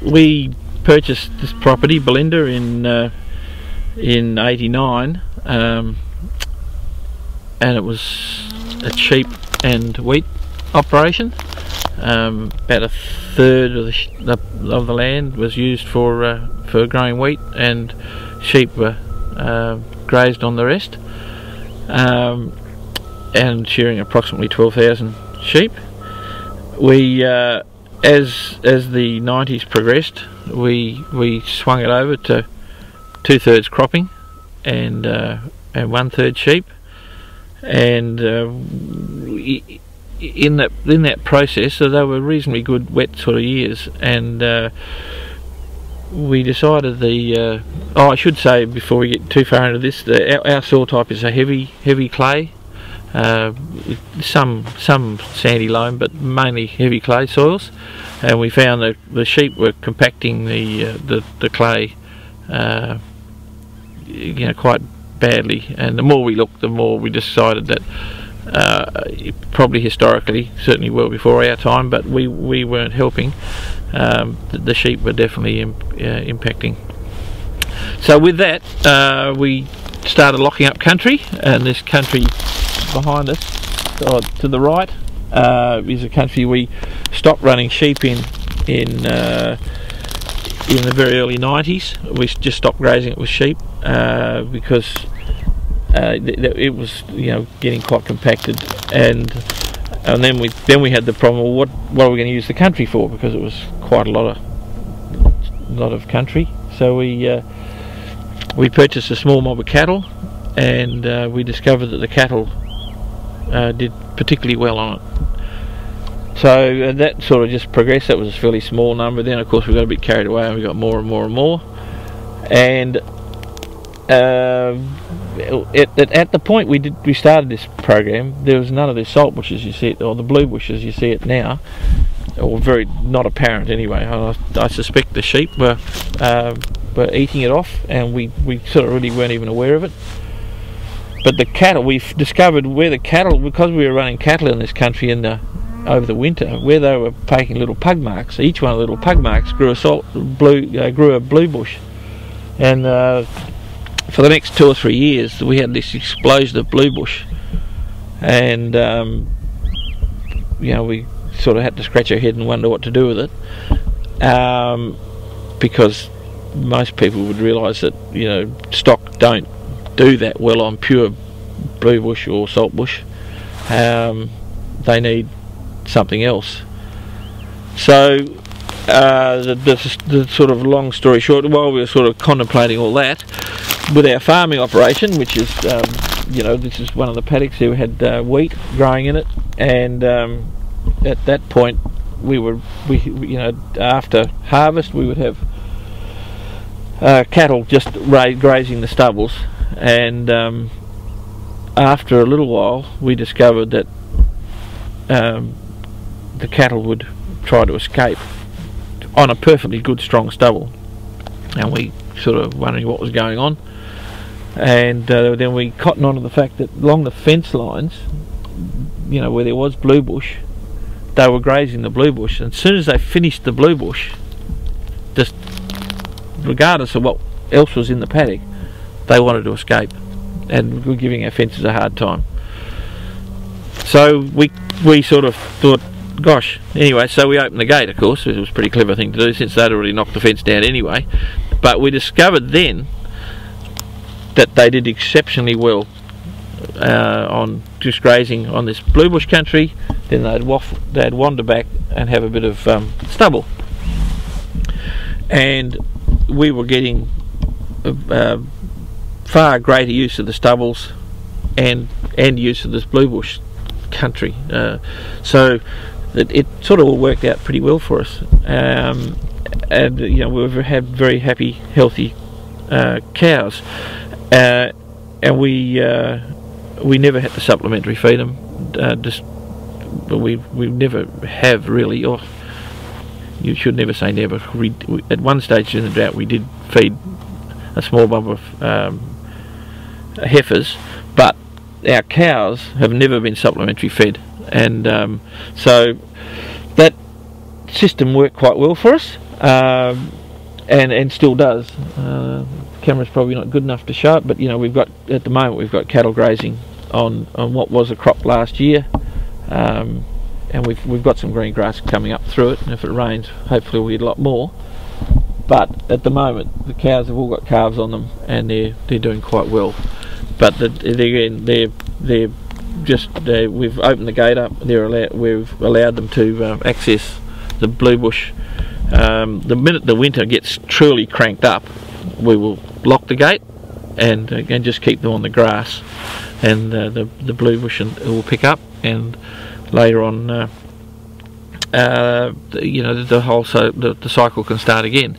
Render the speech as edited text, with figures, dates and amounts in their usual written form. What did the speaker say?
we purchased this property, Belinda, in '89, and it was a sheep and wheat operation. About a third of the land was used for growing wheat, and sheep were grazed on the rest, and shearing approximately 12,000 sheep. We as the 90s progressed, we swung it over to 2/3 cropping and 1/3 sheep, and in that process, so they were reasonably good wet sort of years, and we decided I should say before we get too far into this, our soil type is a heavy clay, some sandy loam, but mainly heavy clay soils, and we found that the sheep were compacting the clay quite badly, and the more we looked, the more we decided that probably historically, certainly well before our time, but we weren't helping. The sheep were definitely impacting. So with that, we started locking up country, and this country behind us, to the right, is a country we stopped running sheep in the very early 90s. We just stopped grazing it with sheep because it was getting quite compacted, and then we had the problem, well, what are we going to use the country for, because it was quite a lot of country. So we purchased a small mob of cattle, and we discovered that the cattle did particularly well on it. So that sort of just progressed. That was a fairly small number. Then of course we got a bit carried away, and we got more and more and more, and at the point we started this program, there was none of the salt bushes you see it, or the blue bushes you see it now, or very not apparent anyway. I suspect the sheep were eating it off, and we sort of really weren't even aware of it. But the cattle, we've discovered where the cattle, because we were running cattle in this country over the winter, where they were taking little pug marks. Each one of the little pug marks grew a blue bush, and for the next 2 or 3 years we had this explosion of blue bush, and we sort of had to scratch our head and wonder what to do with it, because most people would realise that stock don't do that well on pure blue bush or salt bush. They need something else. So the sort of long story short, while we were sort of contemplating all that, with our farming operation, which is this is one of the paddocks who had wheat growing in it, and at that point we after harvest we would have cattle just grazing the stubbles, and after a little while we discovered that the cattle would try to escape on a perfectly good strong stubble, and we sort of wondering what was going on, and then we cottoned on to the fact that along the fence lines, where there was blue bush, they were grazing the blue bush, and as soon as they finished the blue bush, just regardless of what else was in the paddock, they wanted to escape, and we were giving our fences a hard time. So we sort of thought, gosh, anyway, so we opened the gate, of course. It was a pretty clever thing to do, since they'd already knocked the fence down anyway. But we discovered then that they did exceptionally well on just grazing on this blue bush country. Then they'd wander back and have a bit of stubble, and we were getting far greater use of the stubbles and use of this blue bush country, so that it sort of all worked out pretty well for us, and we had very happy, healthy cows, and we never had to supplementary feed them. We never have really, or you should never say never. At one stage in the drought we did feed a small number of heifers, but our cows have never been supplementary fed, and so that system worked quite well for us. and still does. Camera's probably not good enough to show it, but you know, we've got, at the moment, we've got cattle grazing on what was a crop last year, and we've got some green grass coming up through it, and if it rains, hopefully we'll get a lot more. But at the moment, the cows have all got calves on them, and they're doing quite well. But we've opened the gate up. We've allowed them to access the blue bush. The minute the winter gets truly cranked up, we will lock the gate and just keep them on the grass, and the blue bush will pick up, and later on, you know, the cycle can start again.